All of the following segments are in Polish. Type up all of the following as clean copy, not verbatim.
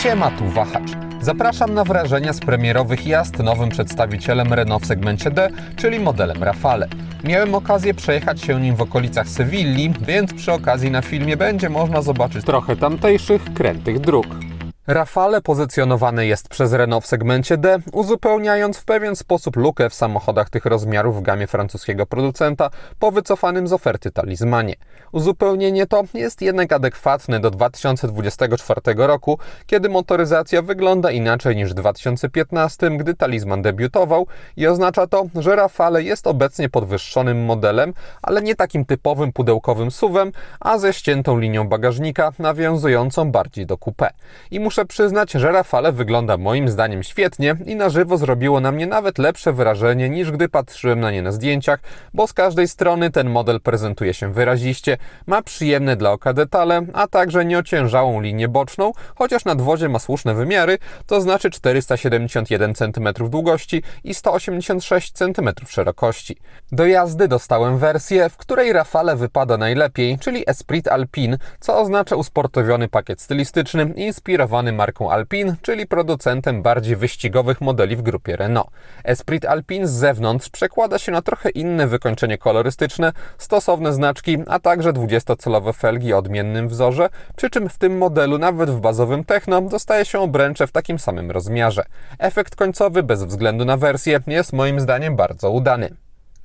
Siema, tu Wahacz. Zapraszam na wrażenia z premierowych jazd nowym przedstawicielem Renault w segmencie D, czyli modelem Rafale. Miałem okazję przejechać się nim w okolicach Sewilli, więc przy okazji na filmie będzie można zobaczyć trochę tamtejszych, krętych dróg. Rafale pozycjonowane jest przez Renault w segmencie D, uzupełniając w pewien sposób lukę w samochodach tych rozmiarów w gamie francuskiego producenta po wycofanym z oferty talizmanie. Uzupełnienie to jest jednak adekwatne do 2024 roku, kiedy motoryzacja wygląda inaczej niż w 2015, gdy talizman debiutował i oznacza to, że Rafale jest obecnie podwyższonym modelem, ale nie takim typowym pudełkowym SUV-em, a ze ściętą linią bagażnika nawiązującą bardziej do coupé. I muszę przyznać, że Rafale wygląda moim zdaniem świetnie i na żywo zrobiło na mnie nawet lepsze wrażenie niż gdy patrzyłem na nie na zdjęciach, bo z każdej strony ten model prezentuje się wyraziście, ma przyjemne dla oka detale, a także nieociężałą linię boczną, chociaż nadwozie ma słuszne wymiary, to znaczy 471 cm długości i 186 cm szerokości. Do jazdy dostałem wersję, w której Rafale wypada najlepiej, czyli Esprit Alpine, co oznacza usportowiony pakiet stylistyczny inspirowany marką Alpine, czyli producentem bardziej wyścigowych modeli w grupie Renault. Esprit Alpine z zewnątrz przekłada się na trochę inne wykończenie kolorystyczne, stosowne znaczki, a także 20-calowe felgi o odmiennym wzorze, przy czym w tym modelu nawet w bazowym Techno dostaje się obręcze w takim samym rozmiarze. Efekt końcowy bez względu na wersję jest moim zdaniem bardzo udany.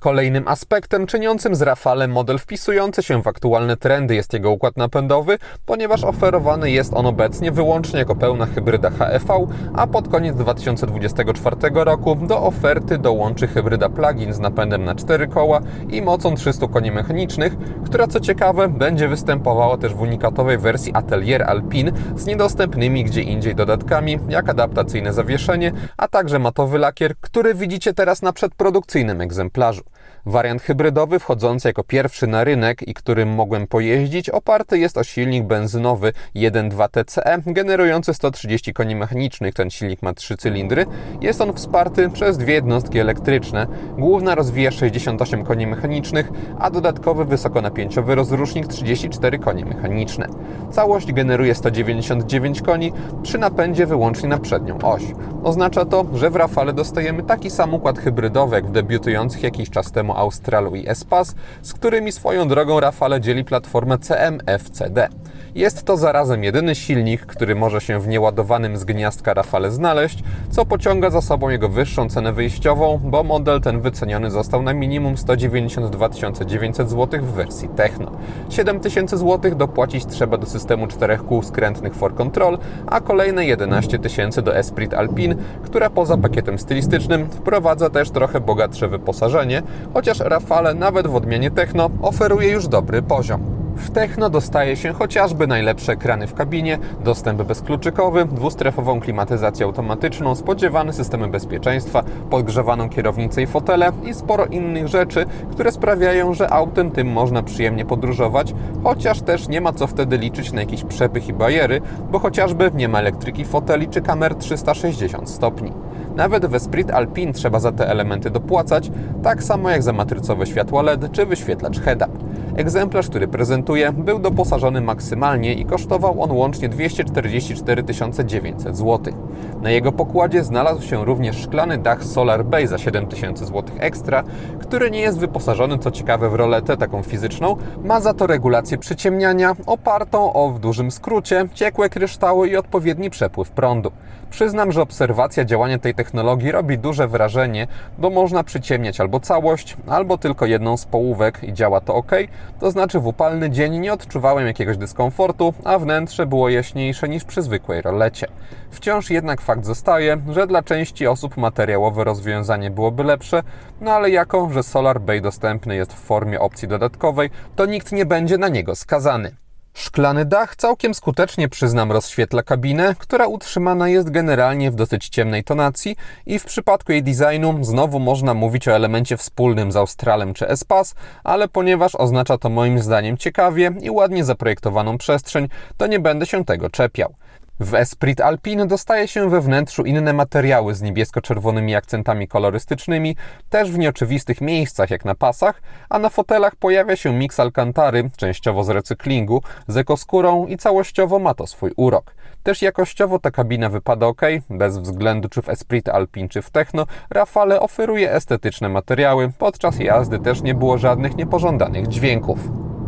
Kolejnym aspektem czyniącym z Rafale model wpisujący się w aktualne trendy jest jego układ napędowy, ponieważ oferowany jest on obecnie wyłącznie jako pełna hybryda HEV, a pod koniec 2024 roku do oferty dołączy hybryda plug-in z napędem na 4 koła i mocą 300 koni mechanicznych, która co ciekawe będzie występowała też w unikatowej wersji Atelier Alpine z niedostępnymi gdzie indziej dodatkami, jak adaptacyjne zawieszenie, a także matowy lakier, który widzicie teraz na przedprodukcyjnym egzemplarzu. Wariant hybrydowy wchodzący jako pierwszy na rynek i którym mogłem pojeździć oparty jest o silnik benzynowy 1.2 TCE generujący 130 koni mechanicznych. Ten silnik ma 3 cylindry. Jest on wsparty przez dwie jednostki elektryczne. Główna rozwija 68 koni mechanicznych, a dodatkowy wysokonapięciowy rozrusznik 34 konie mechaniczne. Całość generuje 199 koni przy napędzie wyłącznie na przednią oś. Oznacza to, że w Rafale dostajemy taki sam układ hybrydowy jak w debiutujących jakiś czas temu Australu i Espace, z którymi swoją drogą Rafale dzieli platformę CMF-CD. Jest to zarazem jedyny silnik, który może się w nieładowanym z gniazdka Rafale znaleźć, co pociąga za sobą jego wyższą cenę wyjściową, bo model ten wyceniony został na minimum 192 900 zł w wersji Techno. 7000 zł dopłacić trzeba do systemu 4 kół skrętnych For Control, a kolejne 11 000 do Esprit Alpine, która poza pakietem stylistycznym wprowadza też trochę bogatsze wyposażenie, chociaż Rafale nawet w odmianie Techno oferuje już dobry poziom. W Techno dostaje się chociażby najlepsze ekrany w kabinie, dostęp bezkluczykowy, dwustrefową klimatyzację automatyczną, spodziewane systemy bezpieczeństwa, podgrzewaną kierownicę i fotele i sporo innych rzeczy, które sprawiają, że autem tym można przyjemnie podróżować, chociaż też nie ma co wtedy liczyć na jakiś przepych i bariery, bo chociażby nie ma elektryki foteli czy kamer 360 stopni. Nawet w Esprit Alpine trzeba za te elementy dopłacać, tak samo jak za matrycowe światła LED czy wyświetlacz head-up. Egzemplarz, który prezentuję, był doposażony maksymalnie i kosztował on łącznie 244 900 zł. Na jego pokładzie znalazł się również szklany dach Solar Bay za 7000 zł ekstra, który nie jest wyposażony co ciekawe w roletę taką fizyczną, ma za to regulację przyciemniania opartą o w dużym skrócie ciekłe kryształy i odpowiedni przepływ prądu. Przyznam, że obserwacja działania tej technologii robi duże wrażenie, bo można przyciemniać albo całość, albo tylko jedną z połówek i działa to ok, to znaczy w upalny dzień nie odczuwałem jakiegoś dyskomfortu, a wnętrze było jaśniejsze niż przy zwykłej rolecie. Wciąż jednak fakt zostaje, że dla części osób materiałowe rozwiązanie byłoby lepsze, no ale jako, że Solar Bay dostępny jest w formie opcji dodatkowej, to nikt nie będzie na niego skazany. Szklany dach całkiem skutecznie, przyznam, rozświetla kabinę, która utrzymana jest generalnie w dosyć ciemnej tonacji i w przypadku jej designu znowu można mówić o elemencie wspólnym z Australem czy Espace, ale ponieważ oznacza to moim zdaniem ciekawie i ładnie zaprojektowaną przestrzeń, to nie będę się tego czepiał. W Esprit Alpine dostaje się we wnętrzu inne materiały z niebiesko-czerwonymi akcentami kolorystycznymi, też w nieoczywistych miejscach jak na pasach, a na fotelach pojawia się miks alkantary, częściowo z recyklingu, z ekoskórą i całościowo ma to swój urok. Też jakościowo ta kabina wypada ok, bez względu czy w Esprit Alpine czy w Techno, Rafale oferuje estetyczne materiały, podczas jazdy też nie było żadnych niepożądanych dźwięków.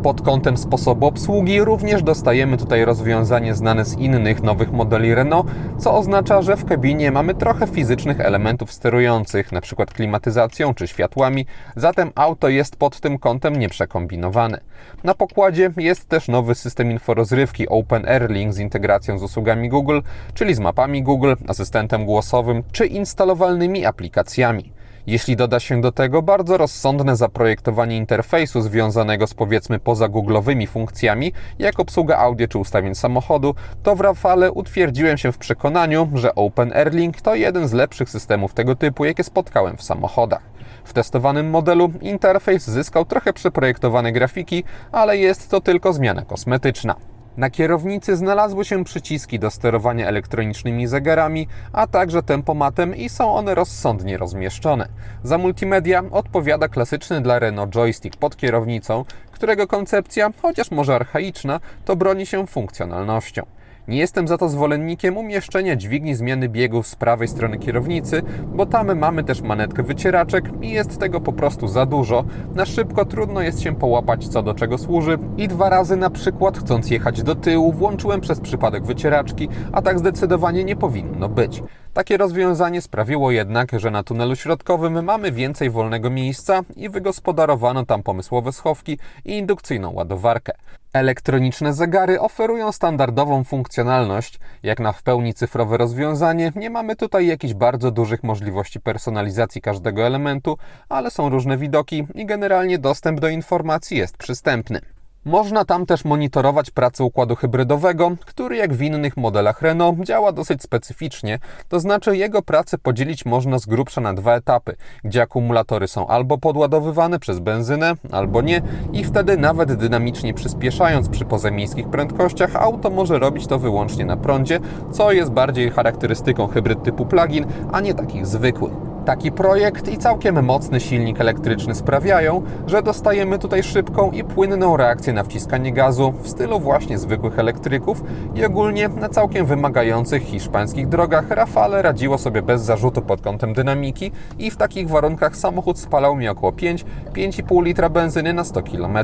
Pod kątem sposobu obsługi również dostajemy tutaj rozwiązanie znane z innych nowych modeli Renault, co oznacza, że w kabinie mamy trochę fizycznych elementów sterujących, np. klimatyzacją czy światłami, zatem auto jest pod tym kątem nieprzekombinowane. Na pokładzie jest też nowy system inforozrywki Open Air Link z integracją z usługami Google, czyli z mapami Google, asystentem głosowym czy instalowalnymi aplikacjami. Jeśli doda się do tego bardzo rozsądne zaprojektowanie interfejsu związanego z powiedzmy pozagooglowymi funkcjami, jak obsługa audio czy ustawień samochodu, to w Rafale utwierdziłem się w przekonaniu, że Open Air Link to jeden z lepszych systemów tego typu, jakie spotkałem w samochodach. W testowanym modelu interfejs zyskał trochę przeprojektowane grafiki, ale jest to tylko zmiana kosmetyczna. Na kierownicy znalazły się przyciski do sterowania elektronicznymi zegarami, a także tempomatem i są one rozsądnie rozmieszczone. Za multimedia odpowiada klasyczny dla Renault joystick pod kierownicą, którego koncepcja, chociaż może archaiczna, to broni się funkcjonalnością. Nie jestem za to zwolennikiem umieszczenia dźwigni zmiany biegów z prawej strony kierownicy, bo tam mamy też manetkę wycieraczek i jest tego po prostu za dużo. Na szybko trudno jest się połapać, co do czego służy i 2 razy na przykład, chcąc jechać do tyłu, włączyłem przez przypadek wycieraczki, a tak zdecydowanie nie powinno być. Takie rozwiązanie sprawiło jednak, że na tunelu środkowym mamy więcej wolnego miejsca i wygospodarowano tam pomysłowe schowki i indukcyjną ładowarkę. Elektroniczne zegary oferują standardową funkcjonalność. Jak na w pełni cyfrowe rozwiązanie, nie mamy tutaj jakichś bardzo dużych możliwości personalizacji każdego elementu, ale są różne widoki i generalnie dostęp do informacji jest przystępny. Można tam też monitorować pracę układu hybrydowego, który jak w innych modelach Renault działa dosyć specyficznie, to znaczy jego pracę podzielić można z grubsza na 2 etapy, gdzie akumulatory są albo podładowywane przez benzynę, albo nie i wtedy nawet dynamicznie przyspieszając przy pozamiejskich prędkościach auto może robić to wyłącznie na prądzie, co jest bardziej charakterystyką hybryd typu plug-in, a nie takich zwykłych. Taki projekt i całkiem mocny silnik elektryczny sprawiają, że dostajemy tutaj szybką i płynną reakcję na wciskanie gazu w stylu właśnie zwykłych elektryków i ogólnie na całkiem wymagających hiszpańskich drogach Rafale radziło sobie bez zarzutu pod kątem dynamiki i w takich warunkach samochód spalał mi około 5,5 litra benzyny na 100 km.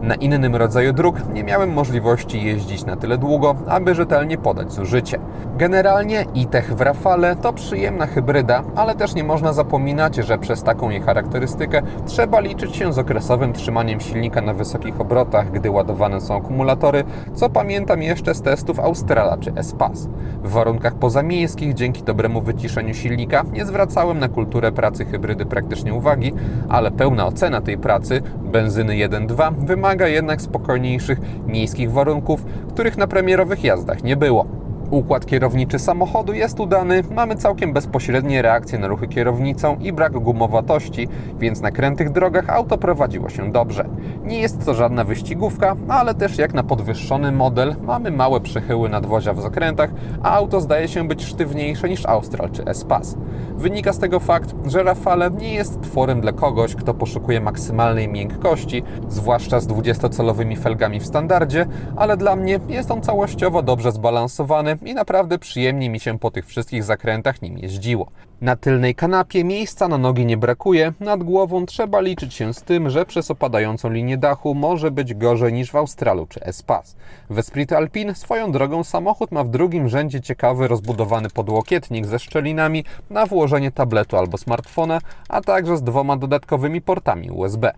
Na innym rodzaju dróg nie miałem możliwości jeździć na tyle długo, aby rzetelnie podać zużycie. Generalnie e-Tech w Rafale to przyjemna hybryda, ale też nie można zapominać, że przez taką jej charakterystykę trzeba liczyć się z okresowym trzymaniem silnika na wysokich obrotach, gdy ładowane są akumulatory, co pamiętam jeszcze z testów Australa czy Espace. W warunkach pozamiejskich dzięki dobremu wyciszeniu silnika nie zwracałem na kulturę pracy hybrydy praktycznie uwagi, ale pełna ocena tej pracy, benzyny 1.2, wymaga jednak spokojniejszych miejskich warunków, których na premierowych jazdach nie było. Układ kierowniczy samochodu jest udany, mamy całkiem bezpośrednie reakcje na ruchy kierownicą i brak gumowatości, więc na krętych drogach auto prowadziło się dobrze. Nie jest to żadna wyścigówka, ale też jak na podwyższony model mamy małe przechyły nadwozia w zakrętach, a auto zdaje się być sztywniejsze niż Austral czy Espace. Wynika z tego fakt, że Rafale nie jest tworem dla kogoś, kto poszukuje maksymalnej miękkości, zwłaszcza z 20-calowymi felgami w standardzie, ale dla mnie jest on całościowo dobrze zbalansowany i naprawdę przyjemnie mi się po tych wszystkich zakrętach nim jeździło. Na tylnej kanapie miejsca na nogi nie brakuje, nad głową trzeba liczyć się z tym, że przez opadającą linię dachu może być gorzej niż w Australu czy Espace. W Esprit Alpine swoją drogą samochód ma w drugim rzędzie ciekawy rozbudowany podłokietnik ze szczelinami na włożenie tabletu albo smartfona, a także z 2 dodatkowymi portami USB.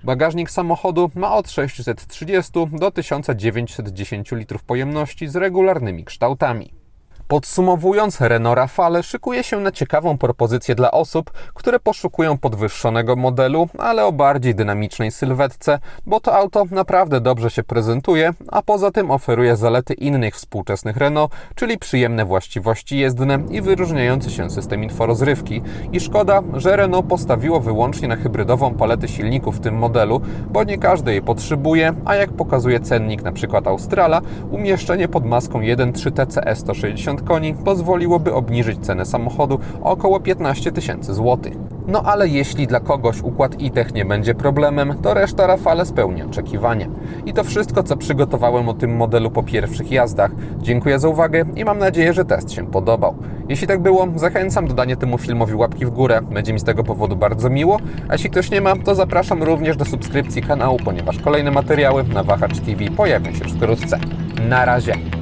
Bagażnik samochodu ma od 630 do 1910 litrów pojemności z regularnymi kształtami. Podsumowując, Renault Rafale szykuje się na ciekawą propozycję dla osób, które poszukują podwyższonego modelu, ale o bardziej dynamicznej sylwetce, bo to auto naprawdę dobrze się prezentuje, a poza tym oferuje zalety innych współczesnych Renault, czyli przyjemne właściwości jezdne i wyróżniający się system inforozrywki. I szkoda, że Renault postawiło wyłącznie na hybrydową paletę silników w tym modelu, bo nie każdy jej potrzebuje, a jak pokazuje cennik np. Australa, umieszczenie pod maską 1.3 TCE 160 koni pozwoliłoby obniżyć cenę samochodu o około 15 000 złotych. No ale jeśli dla kogoś układ e-tech nie będzie problemem, to reszta Rafale spełni oczekiwania. I to wszystko, co przygotowałem o tym modelu po pierwszych jazdach. Dziękuję za uwagę i mam nadzieję, że test się podobał. Jeśli tak było, zachęcam do dania temu filmowi łapki w górę, będzie mi z tego powodu bardzo miło, a jeśli ktoś nie ma, to zapraszam również do subskrypcji kanału, ponieważ kolejne materiały na Wahacz TV pojawią się już wkrótce. Na razie!